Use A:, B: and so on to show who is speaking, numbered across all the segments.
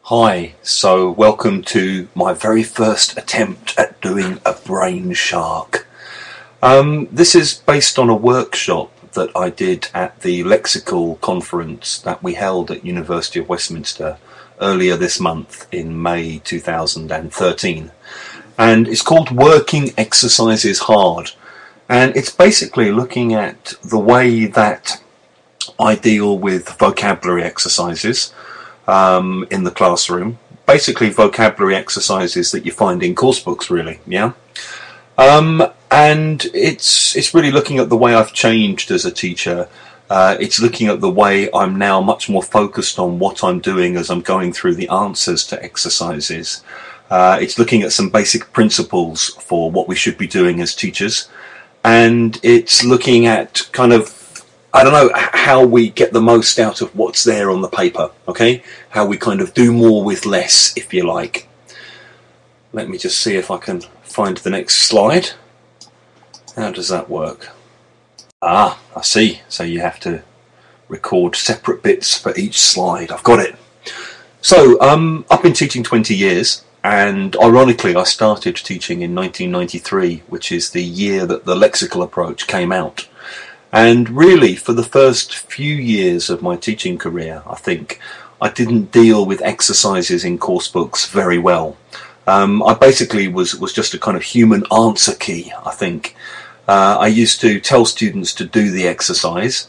A: Hi, so welcome to my very first attempt at doing a brain shark. This is based on a workshop that I did at the lexical conference that we held at University of Westminster earlier this month in May 2013. And it's called Working Exercises Hard. And it's basically looking at the way that I deal with vocabulary exercises in the classroom. Basically vocabulary exercises that you find in course books, really, yeah? And it's really looking at the way I've changed as a teacher. It's looking at the way I'm now much more focused on what I'm doing as I'm going through the answers to exercises. It's looking at some basic principles for what we should be doing as teachers. And it's looking at kind of, I don't know, how we get the most out of what's there on the paper, okay? How we kind of do more with less, if you like. Let me just see if I can find the next slide. How does that work? Ah, I see. So you have to record separate bits for each slide. I've got it. So, I've been teaching 20 years, and ironically I started teaching in 1993, which is the year that the lexical approach came out. And really, for the first few years of my teaching career, I think, I didn't deal with exercises in course books very well. I basically was just a kind of human answer key, I think. I used to tell students to do the exercise.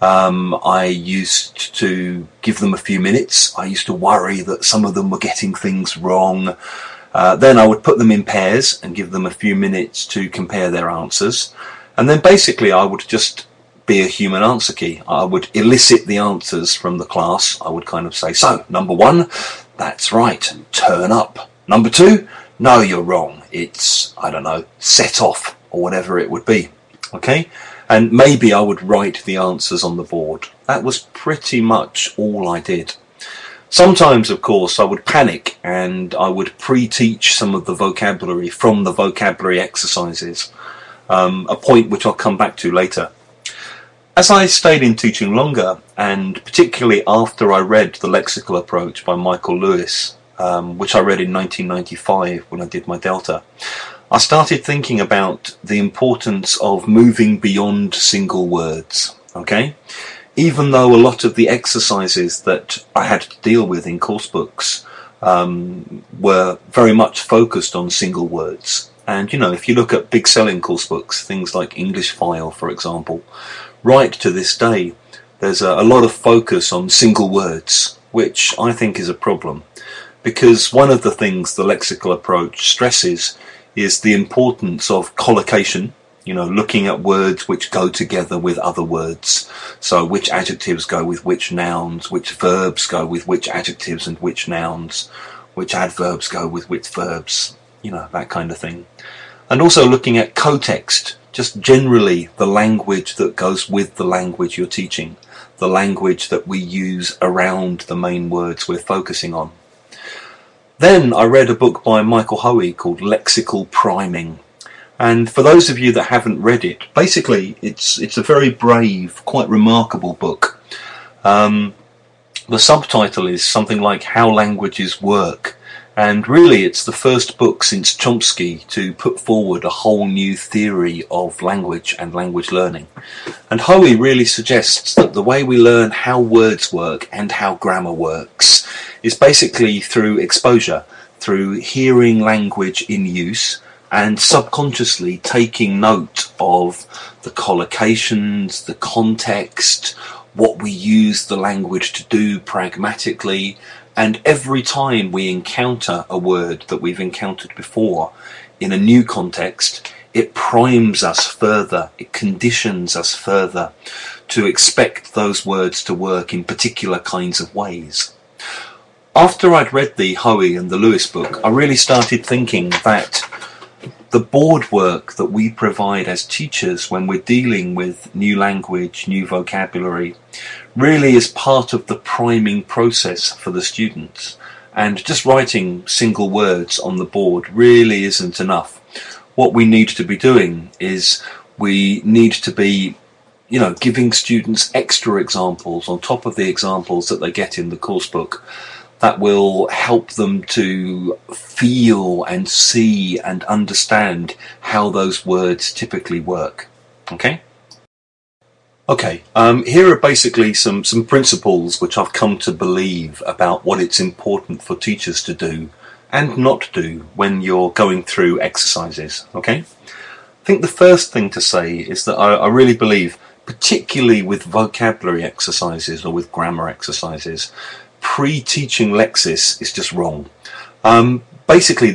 A: I used to give them a few minutes. I used to worry that some of them were getting things wrong. Then I would put them in pairs and give them a few minutes to compare their answers. And then basically I would just be a human answer key. I would elicit the answers from the class. I would kind of say, so, number one, that's right, turn up. Number two, no, you're wrong. It's, I don't know, set off, or whatever it would be. Okay? And maybe I would write the answers on the board. That was pretty much all I did. Sometimes, of course, I would panic and I would pre-teach some of the vocabulary from the vocabulary exercises. A point which I'll come back to later. As I stayed in teaching longer, and particularly after I read The Lexical Approach by Michael Lewis, which I read in 1995 when I did my Delta, I started thinking about the importance of moving beyond single words, okay? Even though a lot of the exercises that I had to deal with in course books were very much focused on single words. And, you know, if you look at big selling course books, things like English File, for example, right to this day, there's a lot of focus on single words, which I think is a problem. Because one of the things the lexical approach stresses is the importance of collocation, you know, looking at words which go together with other words. So which adjectives go with which nouns, which verbs go with which adjectives and which nouns, which adverbs go with which verbs. You know, that kind of thing. And also looking at context, just generally the language that goes with the language you're teaching, the language that we use around the main words we're focusing on. Then I read a book by Michael Hoey called Lexical Priming. And for those of you that haven't read it, basically it's a very brave, quite remarkable book. The subtitle is something like How Languages Work. And really it's the first book since Chomsky to put forward a whole new theory of language and language learning. And Hoey really suggests that the way we learn how words work and how grammar works is basically through exposure, through hearing language in use and subconsciously taking note of the collocations, the context, what we use the language to do pragmatically. And every time we encounter a word that we've encountered before in a new context, it primes us further, it conditions us further to expect those words to work in particular kinds of ways. After I'd read the Hoey and the Lewis book, I really started thinking that the board work that we provide as teachers when we're dealing with new language, new vocabulary, really is part of the priming process for the students. And just writing single words on the board really isn't enough. What we need to be doing is we need to be, you know, giving students extra examples on top of the examples that they get in the course book that will help them to feel and see and understand how those words typically work. Okay? Okay, here are basically some principles which I've come to believe about what it's important for teachers to do and not do when you're going through exercises. Okay? I think the first thing to say is that I really believe, particularly with vocabulary exercises or with grammar exercises, pre-teaching Lexis is just wrong. Basically,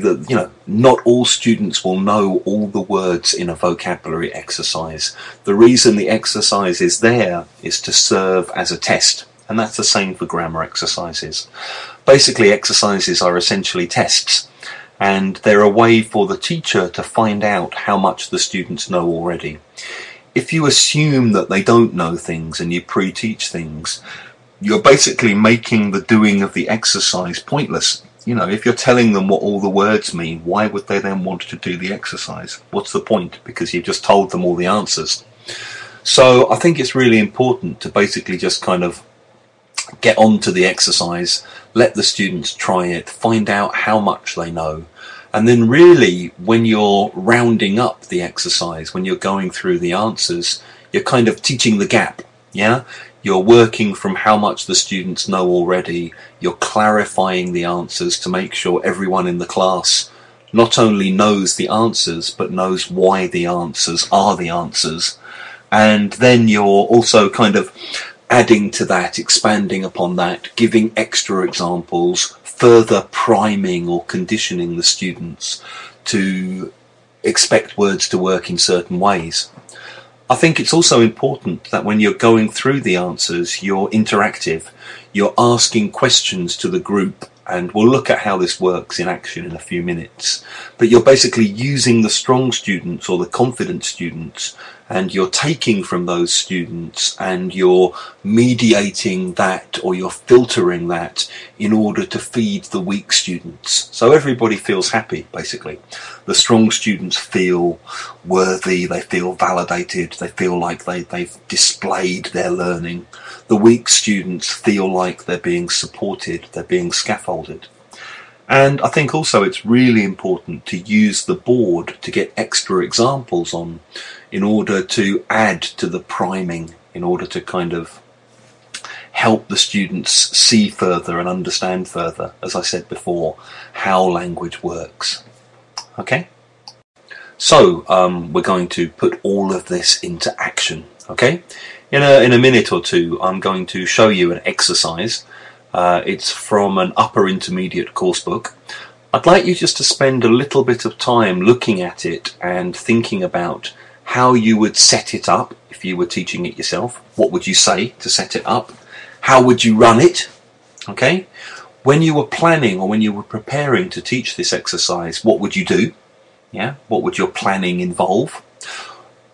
A: not all students will know all the words in a vocabulary exercise. The reason the exercise is there is to serve as a test, and that's the same for grammar exercises. Basically, exercises are essentially tests, and they're a way for the teacher to find out how much the students know already. If you assume that they don't know things and you pre-teach things, you're basically making the doing of the exercise pointless. If you're telling them what all the words mean, why would they then want to do the exercise? What's the point? Because you've just told them all the answers. So I think it's really important to basically just kind of get on to the exercise, let the students try it, find out how much they know, and then really when you're rounding up the exercise, when you're going through the answers, you're kind of teaching the gap. You're working from how much the students know already. You're clarifying the answers to make sure everyone in the class not only knows the answers, but knows why the answers are the answers. And then you're also kind of adding to that, expanding upon that, giving extra examples, further priming or conditioning the students to expect words to work in certain ways. I think it's also important that when you're going through the answers, you're interactive. You're asking questions to the group, and we'll look at how this works in action in a few minutes. But you're basically using the strong students or the confident students, and you're taking from those students and you're mediating that, or you're filtering that in order to feed the weak students. So everybody feels happy, basically. The strong students feel worthy, they feel validated, they feel like they've displayed their learning. The weak students feel like they're being supported, they're being scaffolded. And I think also it's really important to use the board to get extra examples on in order to add to the priming, in order to kind of help the students see further and understand further, as I said before, how language works. Okay? So we're going to put all of this into action. Okay? In a minute or two, I'm going to show you an exercise. It's from an upper intermediate course book. I'd like you just to spend a little bit of time looking at it and thinking about how you would set it up if you were teaching it yourself. What would you say to set it up? How would you run it? Okay? When you were planning or when you were preparing to teach this exercise, what would you do? What would your planning involve?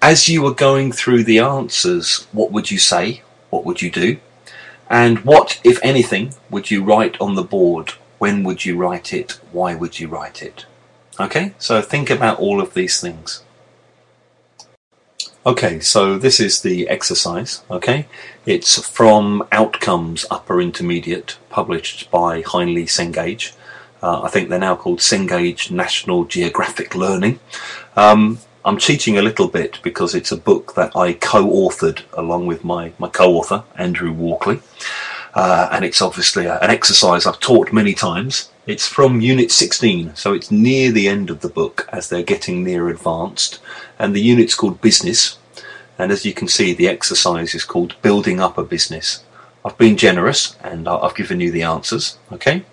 A: As you were going through the answers, what would you say? What would you do? And what, if anything, would you write on the board? When would you write it? Why would you write it? Okay, so think about all of these things. Okay, so this is the exercise, okay? It's from Outcomes Upper Intermediate, published by Heinle Cengage. I think they're now called Cengage National Geographic Learning. I'm cheating a little bit because it's a book that I co-authored along with my co-author, Andrew Walkley. And it's obviously an exercise I've taught many times. It's from Unit 16, so it's near the end of the book as they're getting near advanced. And the unit's called Business. And as you can see, the exercise is called Building Up a Business. I've been generous and I've given you the answers, okay?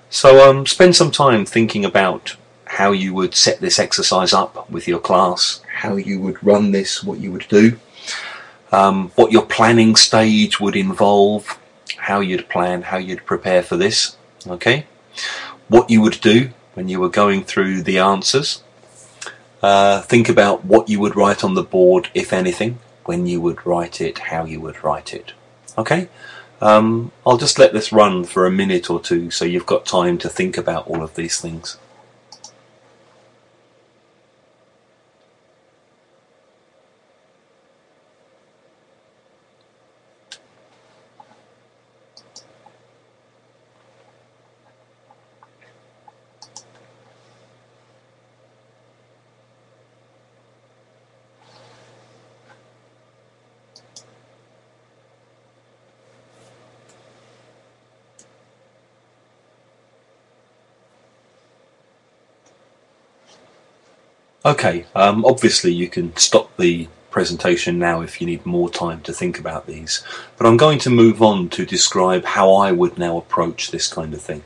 A: So spend some time thinking about how you would set this exercise up with your class, how you would run this, what you would do, what your planning stage would involve, how you'd plan, how you'd prepare for this, okay? What you would do when you were going through the answers. Think about what you would write on the board, if anything, when you would write it, how you would write it, okay? I'll just let this run for a minute or two so you've got time to think about all of these things. Okay, obviously you can stop the presentation now if you need more time to think about these, but I'm going to move on to describe how I would now approach this kind of thing.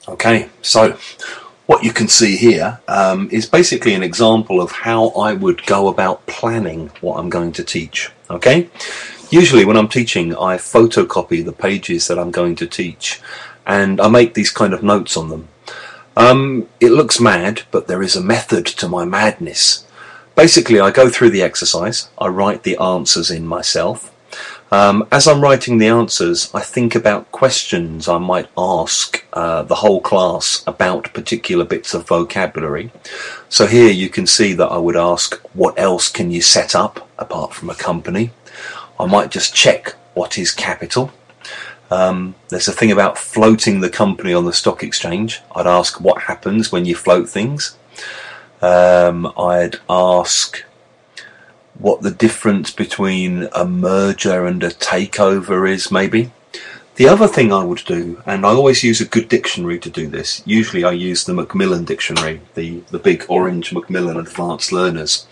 A: Okay, so what you can see here is basically an example of how I would go about planning what I'm going to teach. Okay, usually when I'm teaching, I photocopy the pages that I'm going to teach, and I make these kind of notes on them. It looks mad, but there is a method to my madness. Basically, I go through the exercise, I write the answers in myself. As I'm writing the answers, I think about questions I might ask the whole class about particular bits of vocabulary. So here you can see that I would ask, what else can you set up apart from a company? I might just check what is capital. There's a thing about floating the company on the stock exchange. I'd ask what happens when you float things. I'd ask what the difference between a merger and a takeover is, maybe. The other thing I would do, and I always use a good dictionary to do this, usually I use the Macmillan dictionary, the big orange Macmillan Advanced Learners.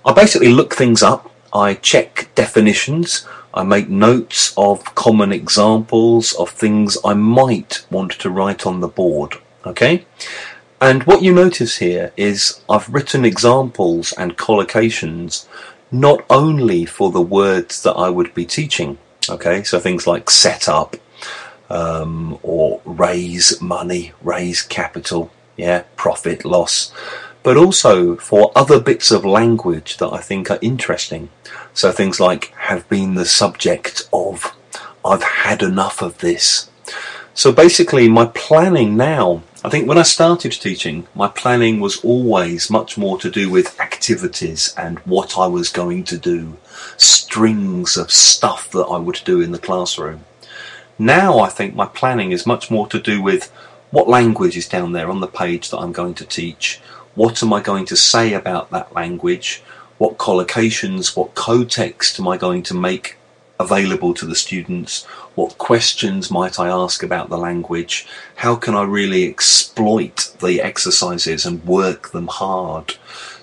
A: I basically look things up, I check definitions, I make notes of common examples of things I might want to write on the board, okay? And what you notice here is I've written examples and collocations not only for the words that I would be teaching, okay, so things like set up or raise money, raise capital, yeah, profit, loss, but also for other bits of language that I think are interesting. So things like have been the subject of, I've had enough of this. So basically my planning now, I think when I started teaching, my planning was always much more to do with activities and what I was going to do, strings of stuff that I would do in the classroom. Now I think my planning is much more to do with what language is down there on the page that I'm going to teach, what am I going to say about that language, what collocations, what co-text am I going to make available to the students, what questions might I ask about the language, how can I really exploit the exercises and work them hard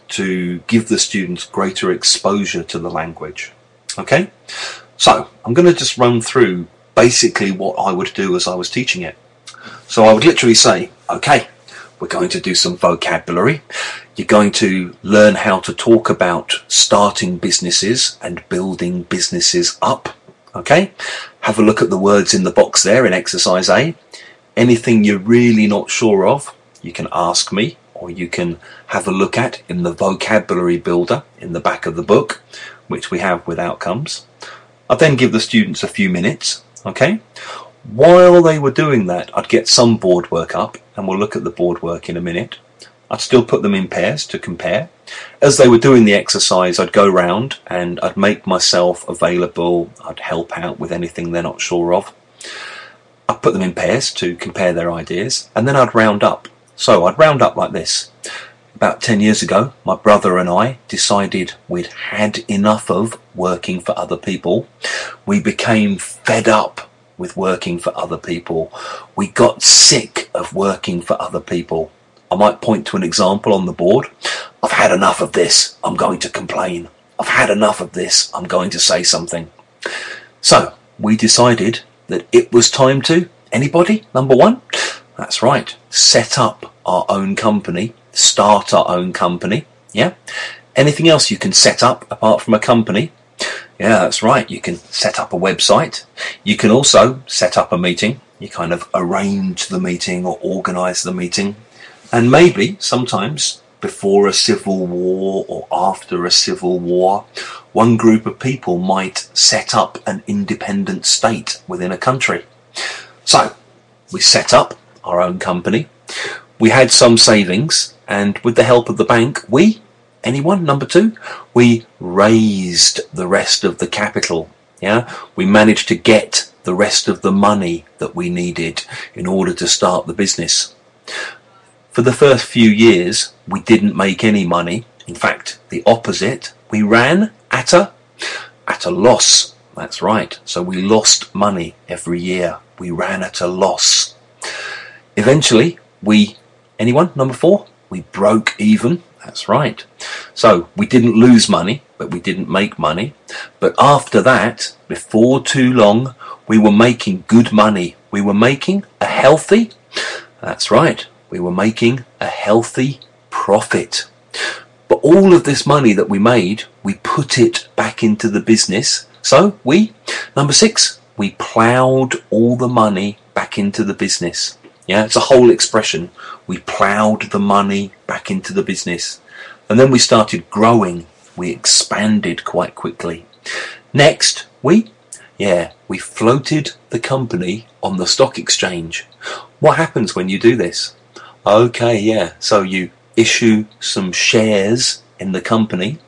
A: to give the students greater exposure to the language. Okay, so I'm going to just run through basically what I would do as I was teaching it. So I would literally say, okay, we're going to do some vocabulary. You're going to learn how to talk about starting businesses and building businesses up. Okay, have a look at the words in the box there in exercise A. Anything you're really not sure of, you can ask me, or you can have a look at in the vocabulary builder in the back of the book, which we have with outcomes. I'd then give the students a few minutes. Okay, while they were doing that, I'd get some board work up, and we'll look at the board work in a minute. I'd still put them in pairs to compare. As they were doing the exercise, I'd go round and I'd make myself available. I'd help out with anything they're not sure of. I'd put them in pairs to compare their ideas, and then I'd round up. So I'd round up like this. About 10 years ago, my brother and I decided we'd had enough of working for other people. We became fed up with working for other people. We got sick of working for other people. I might point to an example on the board. I've had enough of this, I'm going to complain. I've had enough of this, I'm going to say something. So we decided that it was time to, anybody, number one? That's right, set up our own company, start our own company, yeah? Anything else you can set up apart from a company? Yeah, that's right, you can set up a website. You can also set up a meeting. You kind of arrange the meeting or organise the meeting. And maybe sometimes before a civil war or after a civil war, one group of people might set up an independent state within a country. So we set up our own company. We had some savings, and with the help of the bank, anyone, number two, we raised the rest of the capital. Yeah, we managed to get the rest of the money that we needed in order to start the business. For the first few years, we didn't make any money. In fact, the opposite. We ran at a loss. That's right. So we lost money every year. We ran at a loss. Eventually, anyone, number four? We broke even. That's right. So we didn't lose money, but we didn't make money. But after that, before too long, we were making good money. We were making a healthy, that's right, we were making a healthy profit. But all of this money that we made, we put it back into the business. So number 6, we ploughed all the money back into the business. Yeah, it's a whole expression. We ploughed the money back into the business. And then we started growing. We expanded quite quickly. Next, we floated the company on the stock exchange. What happens when you do this? Okay, yeah, so you issue some shares in the company.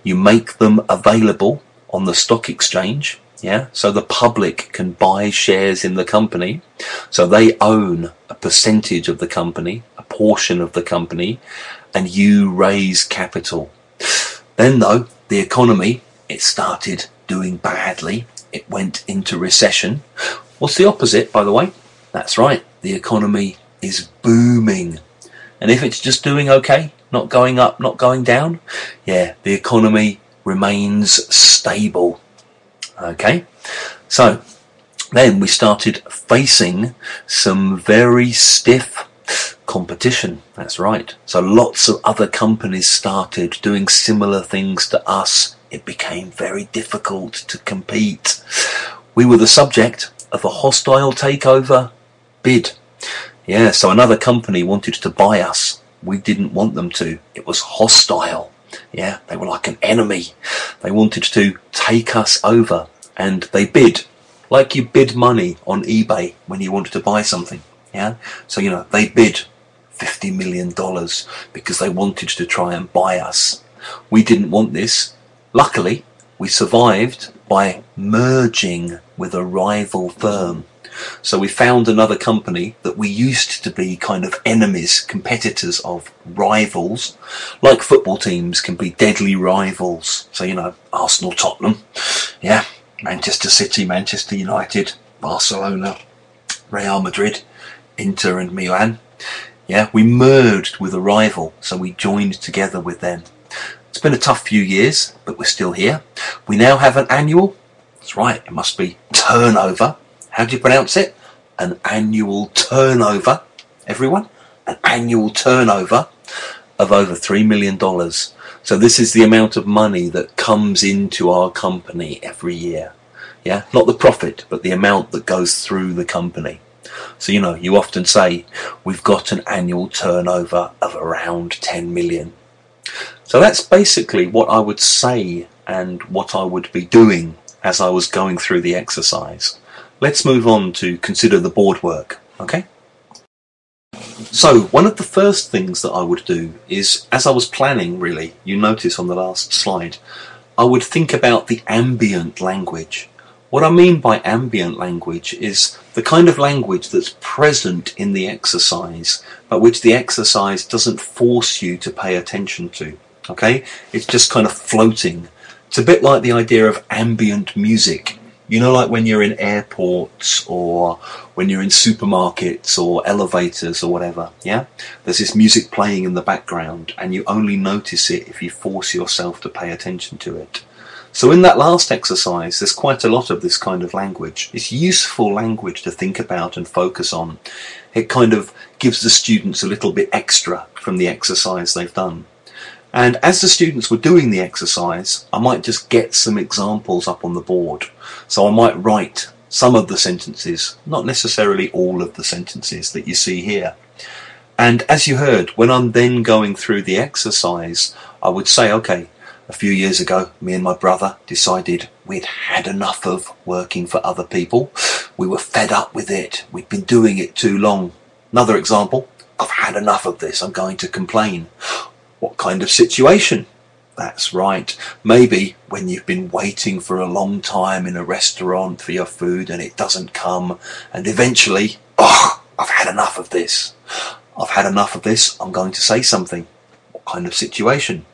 A: You make them available on the stock exchange. Yeah, so the public can buy shares in the company. So they own a percentage of the company, a portion of the company, and you raise capital. Then though, the economy, it started doing badly. It went into recession. What's the opposite, by the way? That's right, the economy is booming. And if it's just doing okay, not going up, not going down, yeah, the economy remains stable. Okay, so then we started facing some very stiff competition. That's right. So lots of other companies started doing similar things to us. It became very difficult to compete. We were the subject of a hostile takeover bid. Yeah, so another company wanted to buy us. We didn't want them to. It was hostile. Yeah, they were like an enemy. They wanted to take us over, and they bid, like you bid money on eBay when you wanted to buy something. Yeah, so they bid $50 million because they wanted to try and buy us. We didn't want this. Luckily, we survived by merging with a rival firm. So we found another company that we used to be kind of enemies, competitors of, rivals, like football teams can be deadly rivals. So, Arsenal, Tottenham, yeah, Manchester City, Manchester United, Barcelona, Real Madrid, Inter and Milan. Yeah, we merged with a rival, so we joined together with them. It's been a tough few years, but we're still here. We now have an annual, that's right, it must be turnover. How do you pronounce it? An annual turnover, everyone? An annual turnover of over $3 million. So this is the amount of money that comes into our company every year. Yeah, not the profit, but the amount that goes through the company. So, you often say, we've got an annual turnover of around 10 million. So that's basically what I would say and what I would be doing as I was going through the exercise. Let's move on to consider the board work, okay? So one of the first things that I would do is, as I was planning really, you notice on the last slide, I would think about the ambient language. What I mean by ambient language is the kind of language that's present in the exercise, but which the exercise doesn't force you to pay attention to, okay? It's just kind of floating. It's a bit like the idea of ambient music. Like when you're in airports or when you're in supermarkets or elevators or whatever, yeah? There's this music playing in the background and you only notice it if you force yourself to pay attention to it. So in that last exercise, there's quite a lot of this kind of language. It's useful language to think about and focus on. It kind of gives the students a little bit extra from the exercise they've done. And as the students were doing the exercise, I might just get some examples up on the board. So I might write some of the sentences, not necessarily all of the sentences that you see here. And as you heard, when I'm then going through the exercise, I would say, okay, a few years ago, me and my brother decided we'd had enough of working for other people. We were fed up with it. We'd been doing it too long. Another example, I've had enough of this. I'm going to complain. What kind of situation? That's right. Maybe when you've been waiting for a long time in a restaurant for your food and it doesn't come, and eventually, I've had enough of this. I've had enough of this. I'm going to say something. What kind of situation?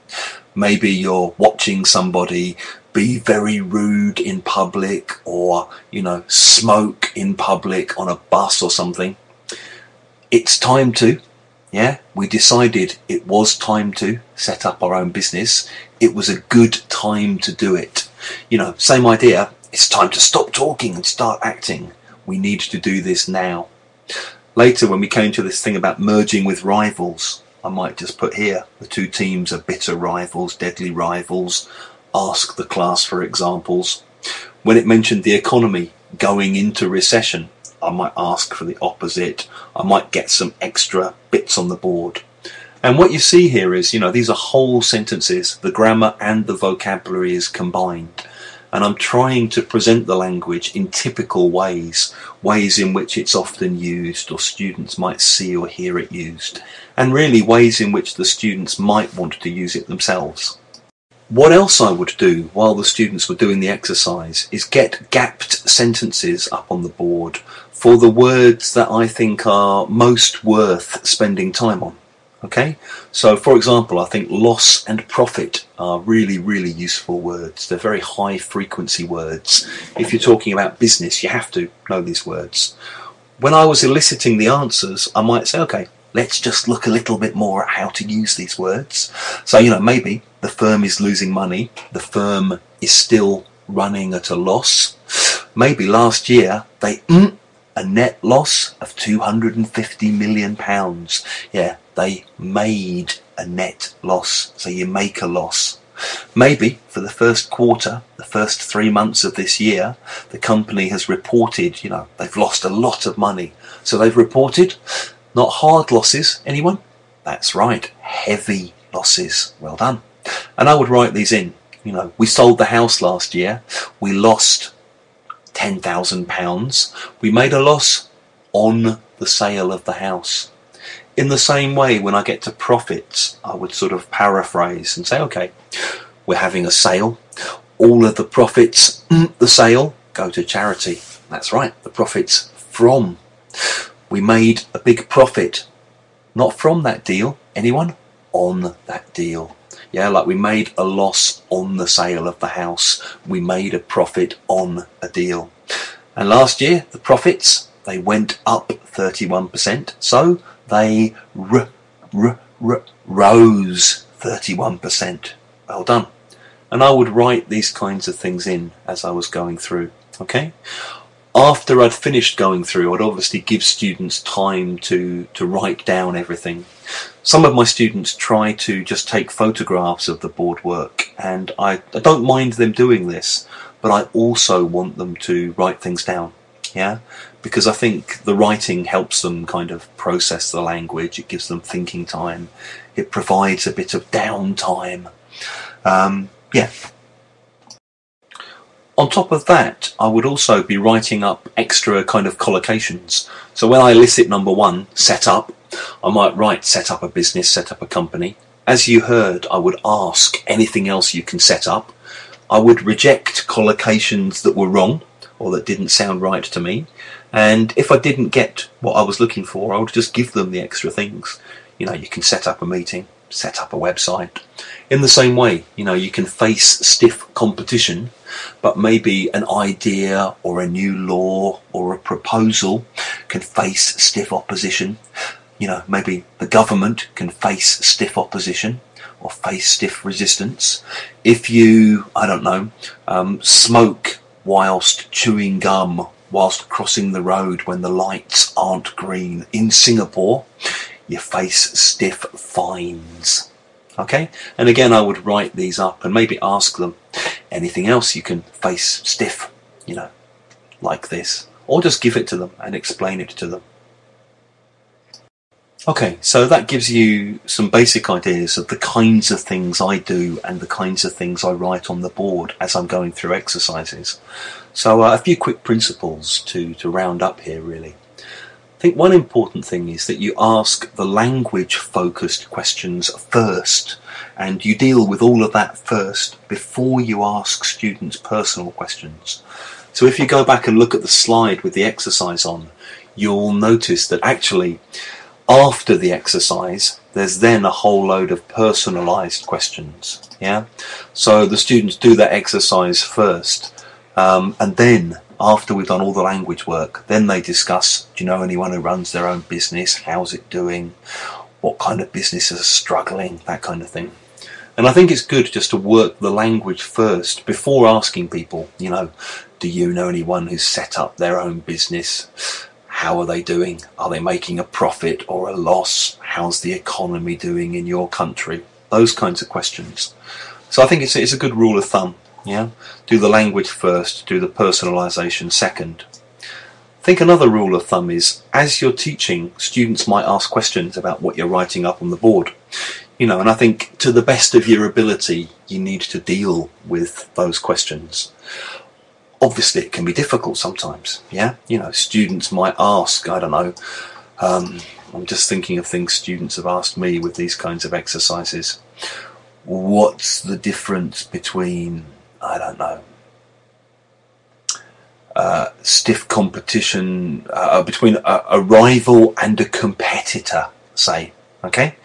A: Maybe you're watching somebody be very rude in public or, smoke in public on a bus or something. It's time to Yeah, we decided it was time to set up our own business. It was a good time to do it. You know, same idea. It's time to stop talking and start acting. We need to do this now. Later, when we came to this thing about merging with rivals, I might just put here, the two teams are bitter rivals, deadly rivals. Ask the class for examples. When it mentioned the economy going into recession, I might ask for the opposite. I might get some extra bits on the board. And what you see here is, you know, these are whole sentences. The grammar and the vocabulary is combined. And I'm trying to present the language in typical ways, ways in which it's often used or students might see or hear it used, and really ways in which the students might want to use it themselves. What else I would do while the students were doing the exercise is get gapped sentences up on the board for the words that I think are most worth spending time on. Okay, so for example, I think loss and profit are really, really useful words. They're very high frequency words. If you're talking about business, you have to know these words. When I was eliciting the answers, I might say, okay, let's just look a little bit more at how to use these words. So, you know, maybe the firm is losing money. The firm is still running at a loss. Maybe last year they a net loss of £250 million. Yeah, they made a net loss. So you make a loss. Maybe for the first quarter, the first 3 months of this year, the company has reported, you know, they've lost a lot of money. So they've reported not hard losses. Anyone? That's right, heavy losses. Well done. And I would write these in. You know, we sold the house last year. We lost £10,000. We made a loss on the sale of the house. In the same way, when I get to profits, I would sort of paraphrase and say, okay, we're having a sale. All of the profits, the sale, go to charity. That's right, the profits from. We made a big profit, not from that deal. Anyone? On that deal. Yeah, like we made a loss on the sale of the house. We made a profit on a deal. And last year, the profits, they went up 31%. So they rose 31%. Well done. And I would write these kinds of things in as I was going through. Okay? After I'd finished going through, I'd obviously give students time to write down everything. Some of my students try to just take photographs of the board work, and I don't mind them doing this, but I also want them to write things down, yeah? Because I think the writing helps them kind of process the language, it gives them thinking time, it provides a bit of downtime, yeah. On top of that, I would also be writing up extra kind of collocations. So when I elicit number one, set up, I might write set up a business, set up a company. As you heard, I would ask anything else you can set up. I would reject collocations that were wrong or that didn't sound right to me. And if I didn't get what I was looking for, I would just give them the extra things. You know, you can set up a meeting, set up a website. In the same way, you know, you can face stiff competition, but maybe an idea or a new law or a proposal can face stiff opposition. You know, maybe the government can face stiff opposition or face stiff resistance. If you, I don't know, smoke whilst chewing gum, whilst crossing the road when the lights aren't green in Singapore, you face stiff fines. Okay? And again, I would write these up and maybe ask them, anything else you can face stiff, you know, like this. Or just give it to them and explain it to them. Okay, so that gives you some basic ideas of the kinds of things I do and the kinds of things I write on the board as I'm going through exercises. So a few quick principles to round up here, really. I think one important thing is that you ask the language-focused questions first, and you deal with all of that first before you ask students personal questions. So if you go back and look at the slide with the exercise on, you'll notice that actually after the exercise there's then a whole load of personalized questions. Yeah, so the students do that exercise first, and then after we've done all the language work, then they discuss, do you know anyone who runs their own business? How's it doing? what kind of businesses are struggling, that kind of thing. And I think it's good just to work the language first before asking people, do you know anyone who's set up their own business? How are they doing? Are they making a profit or a loss? How's the economy doing in your country? Those kinds of questions. So I think it's a good rule of thumb. Do the language first, do the personalisation second. I think another rule of thumb is, as you're teaching, students might ask questions about what you're writing up on the board. And I think to the best of your ability, you need to deal with those questions. Obviously, it can be difficult sometimes, students might ask, I don't know, I'm just thinking of things students have asked me with these kinds of exercises. What's the difference between, I don't know, stiff competition, between a rival and a competitor, say, okay?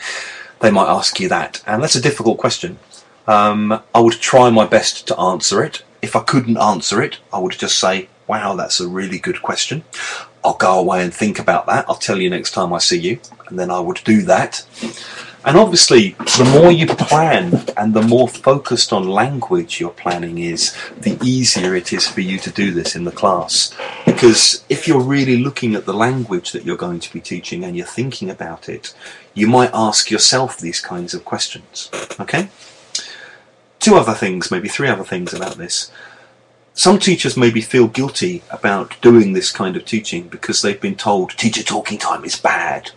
A: They might ask you that, and that's a difficult question. I would try my best to answer it. If I couldn't answer it, I would just say, wow, that's a really good question. I'll go away and think about that. I'll tell you next time I see you. And then I would do that. And obviously, the more you plan and the more focused on language your planning is, the easier it is for you to do this in the class. Because if you're really looking at the language that you're going to be teaching and you're thinking about it, you might ask yourself these kinds of questions. Okay? Two other things, maybe three other things about this. Some teachers maybe feel guilty about doing this kind of teaching because they've been told teacher talking time is bad.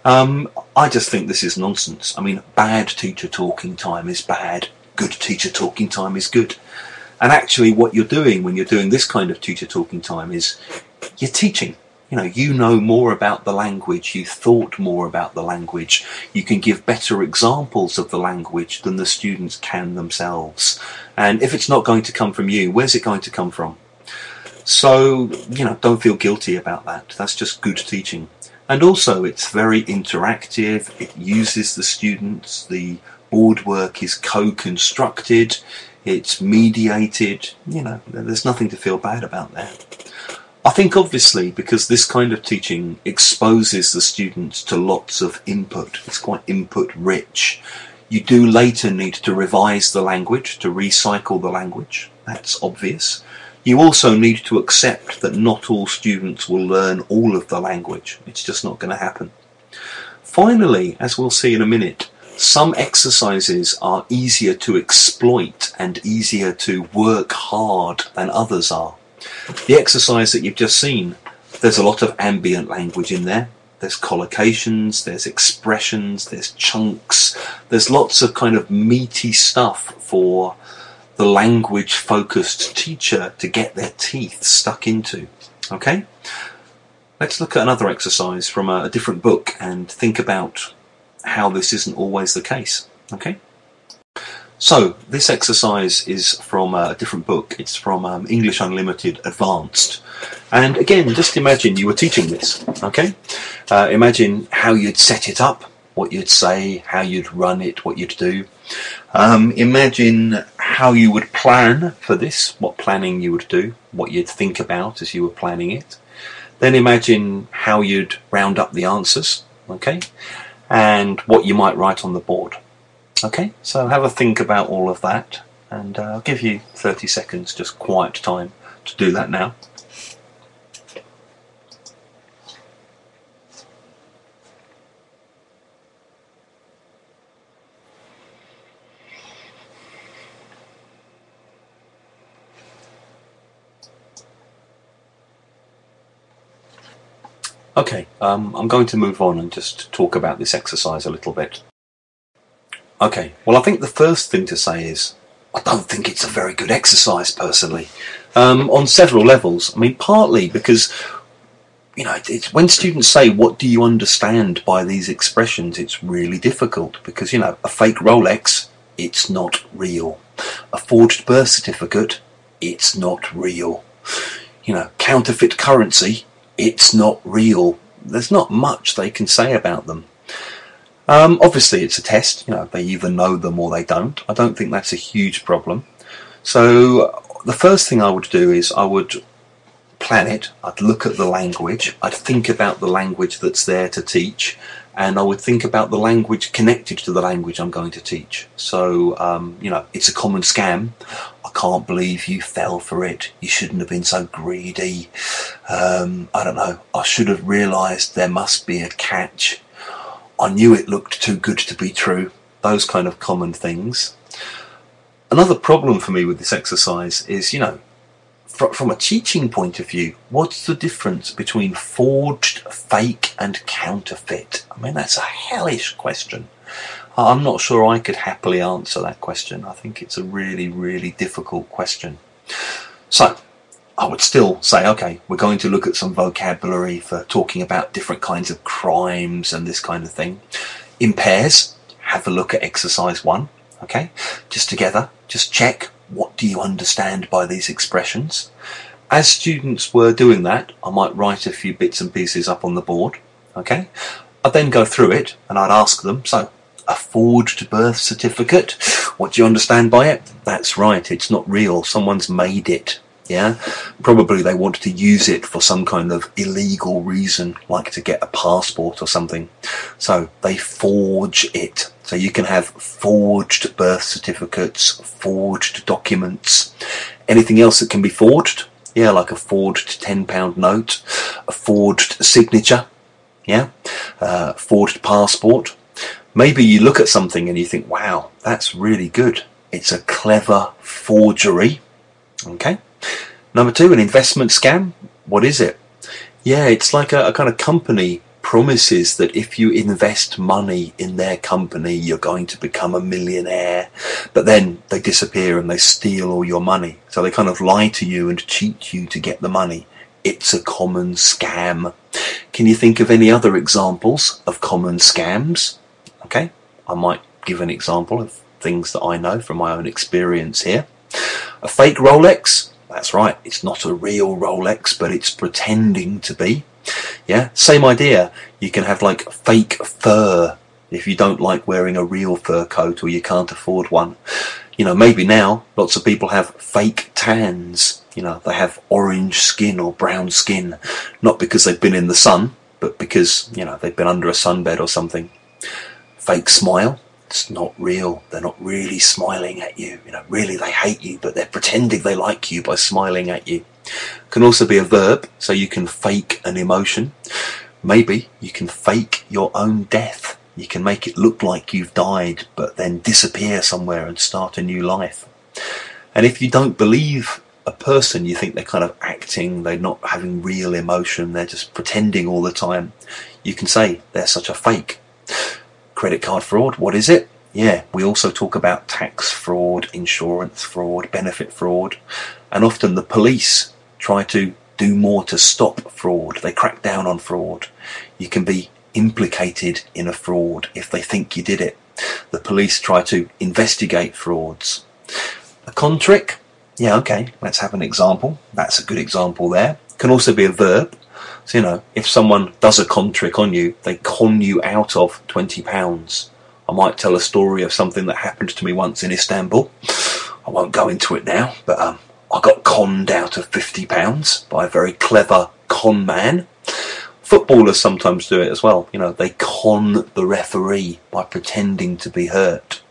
A: I just think this is nonsense. I mean, bad teacher talking time is bad, good teacher talking time is good. And actually what you're doing when you're doing this kind of teacher talking time is you're teaching. You know more about the language, you thought more about the language, you can give better examples of the language than the students can themselves. And if it's not going to come from you, where's it going to come from? So, don't feel guilty about that. That's just good teaching. And also, it's very interactive, it uses the students, the board work is co-constructed, it's mediated, there's nothing to feel bad about that. I think obviously because this kind of teaching exposes the students to lots of input, it's quite input rich. You do later need to revise the language, to recycle the language, that's obvious. You also need to accept that not all students will learn all of the language, it's just not going to happen. Finally, as we'll see in a minute, some exercises are easier to exploit and easier to work hard than others are. The exercise that you've just seen, there's a lot of ambient language in there. There's collocations, there's expressions, there's chunks. There's lots of kind of meaty stuff for the language-focused teacher to get their teeth stuck into. Okay? Let's look at another exercise from a different book and think about how this isn't always the case. Okay? So, this exercise is from a different book. It's from English Unlimited Advanced. And again, just imagine you were teaching this, okay? Imagine how you'd set it up, what you'd say, how you'd run it, what you'd do. Imagine how you would plan for this, what planning you would do, what you'd think about as you were planning it. Then imagine how you'd round up the answers, okay? And what you might write on the board. Okay, so have a think about all of that, and I'll give you 30 seconds, just quiet time to do that now. Okay, I'm going to move on and just talk about this exercise a little bit. Okay, well, I think the first thing to say is I don't think it's a very good exercise personally, on several levels. I mean, partly because, it's when students say, what do you understand by these expressions, it's really difficult because, a fake Rolex, it's not real. A forged birth certificate, it's not real. Counterfeit currency, it's not real. There's not much they can say about them. Obviously it's a test, they either know them or they don't. I don't think that's a huge problem. So the first thing I would do is I would plan it, I'd look at the language, I'd think about the language that's there to teach, and I would think about the language connected to the language I'm going to teach. So, you know, it's a common scam. I can't believe you fell for it. You shouldn't have been so greedy. I don't know. I should have realised there must be a catch. I knew it looked too good to be true. Those kind of common things. Another problem for me with this exercise is, you know, from a teaching point of view, what's the difference between forged, fake and counterfeit? I mean, that's a hellish question. I'm not sure I could happily answer that question. I think it's a really, really difficult question. So, I would still say, okay, we're going to look at some vocabulary for talking about different kinds of crimes and this kind of thing. In pairs, have a look at exercise 1, okay? Just together, just check. What do you understand by these expressions? As students were doing that, I might write a few bits and pieces up on the board, okay? I'd then go through it and I'd ask them, so, a forged birth certificate, what do you understand by it? That's right, it's not real, someone's made it, yeah? Probably they wanted to use it for some kind of illegal reason, like to get a passport or something. So, they forge it. So you can have forged birth certificates, forged documents, anything else that can be forged. Yeah, like a forged £10 note, a forged signature, yeah, forged passport. Maybe you look at something and you think, wow, that's really good. It's a clever forgery. Okay. Number 2, an investment scam. What is it? Yeah, it's like a kind of company promises that if you invest money in their company, you're going to become a millionaire, but then they disappear and they steal all your money. So they kind of lie to you and cheat you to get the money. It's a common scam. Can you think of any other examples of common scams? Okay, I might give an example of things that I know from my own experience here. A fake Rolex. That's right, it's not a real Rolex, but it's pretending to be. Yeah, same idea. You can have like fake fur if you don't like wearing a real fur coat or you can't afford one. You know, maybe now lots of people have fake tans. You know, they have orange skin or brown skin, not because they've been in the sun, but because, you know, they've been under a sunbed or something. Fake smile. It's not real. They're not really smiling at you. You know, really they hate you, but they're pretending they like you by smiling at you. Can also be a verb, so you can fake an emotion. Maybe you can fake your own death. You can make it look like you've died, but then disappear somewhere and start a new life. And if you don't believe a person, you think they're kind of acting, they're not having real emotion, they're just pretending all the time, you can say they're such a fake. Credit card fraud, what is it? Yeah, we also talk about tax fraud, insurance fraud, benefit fraud, and often the police try to do more to stop fraud. They crack down on fraud. You can be implicated in a fraud if they think you did it. The police try to investigate frauds. A con trick? Yeah, okay, let's have an example. That's a good example there. Can also be a verb. So, you know, if someone does a con trick on you, they con you out of £20. I might tell a story of something that happened to me once in Istanbul. I won't go into it now, but I got conned out of £50 by a very clever con man. Footballers sometimes do it as well. You know, they con the referee by pretending to be hurt.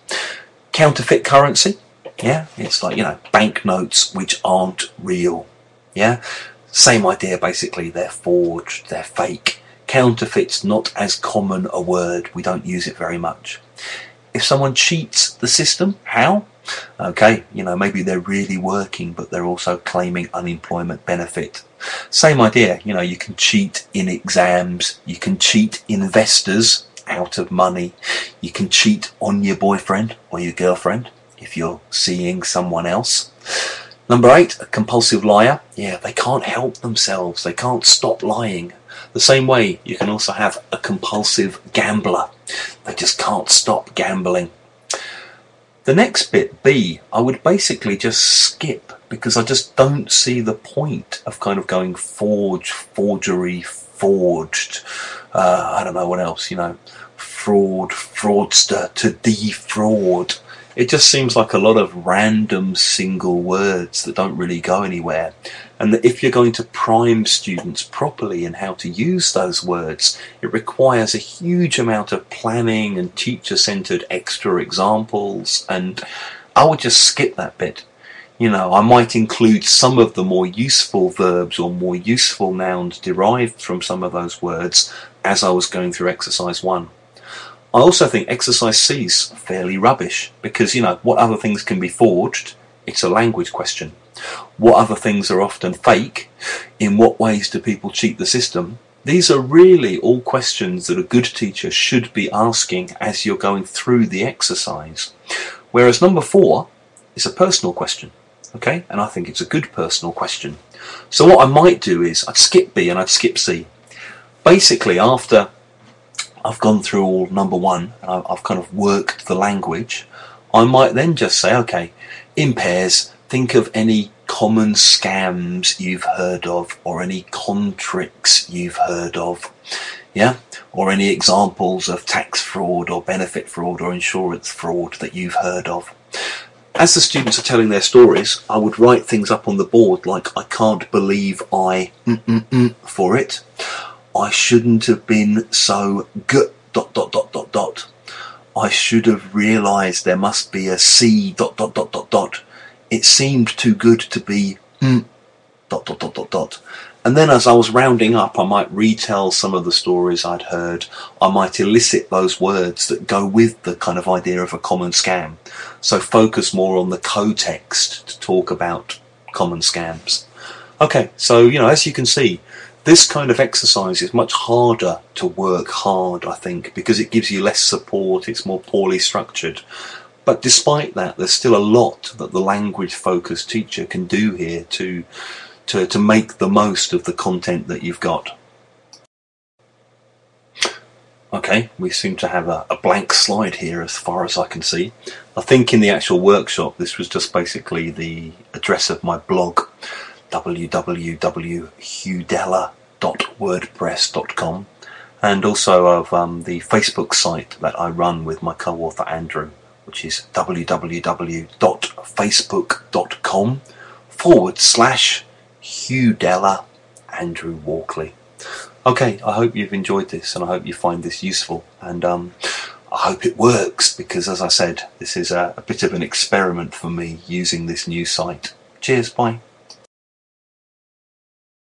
A: Counterfeit currency. Yeah, it's like, you know, banknotes which aren't real. Yeah, same idea basically. They're forged, they're fake. Counterfeit's not as common a word. We don't use it very much. If someone cheats the system, how? Okay, you know, maybe they're really working, but they're also claiming unemployment benefit. Same idea, you know, you can cheat in exams, you can cheat investors out of money, you can cheat on your boyfriend or your girlfriend if you're seeing someone else. Number 8, a compulsive liar. Yeah, they can't help themselves, they can't stop lying. The same way you can also have a compulsive gambler. They just can't stop gambling. The next bit, B, I would basically just skip because I just don't see the point of kind of going forge, forgery, forged. I don't know what else, you know, fraud, fraudster, to defraud. It just seems like a lot of random single words that don't really go anywhere. And that if you're going to prime students properly in how to use those words, it requires a huge amount of planning and teacher-centered extra examples, and I would just skip that bit. You know, I might include some of the more useful verbs or more useful nouns derived from some of those words as I was going through exercise 1. I also think exercise C is fairly rubbish because, you know, what other things can be forged? It's a language question. What other things are often fake? In what ways do people cheat the system? These are really all questions that a good teacher should be asking as you're going through the exercise. Whereas number 4 is a personal question, okay? And I think it's a good personal question. So what I might do is I'd skip B and I'd skip C. Basically, after I've gone through all number 1 and I've kind of worked the language, I might then just say, okay, in pairs, think of any common scams you've heard of or any con tricks you've heard of, yeah, or any examples of tax fraud or benefit fraud or insurance fraud that you've heard of. As the students are telling their stories, I would write things up on the board like, I can't believe I for it. I shouldn't have been so good ... I should have realised there must be a C ... It seemed too good to be ... And then as I was rounding up, I might retell some of the stories I'd heard. I might elicit those words that go with the kind of idea of a common scam. So focus more on the co-text to talk about common scams. Okay, so, you know, as you can see, this kind of exercise is much harder to work hard, I think, because it gives you less support, it's more poorly structured. But despite that, there's still a lot that the language-focused teacher can do here to make the most of the content that you've got. Okay, we seem to have a blank slide here as far as I can see. I think in the actual workshop, this was just basically the address of my blog, www.HughDellar1.mp4.wordpress.com, and also of the Facebook site that I run with my co-author Andrew, which is www.facebook.com/HughDellar Andrew Walkley. Okay, I hope you've enjoyed this and I hope you find this useful, and I hope it works because, as I said, this is a bit of an experiment for me using this new site. Cheers, bye.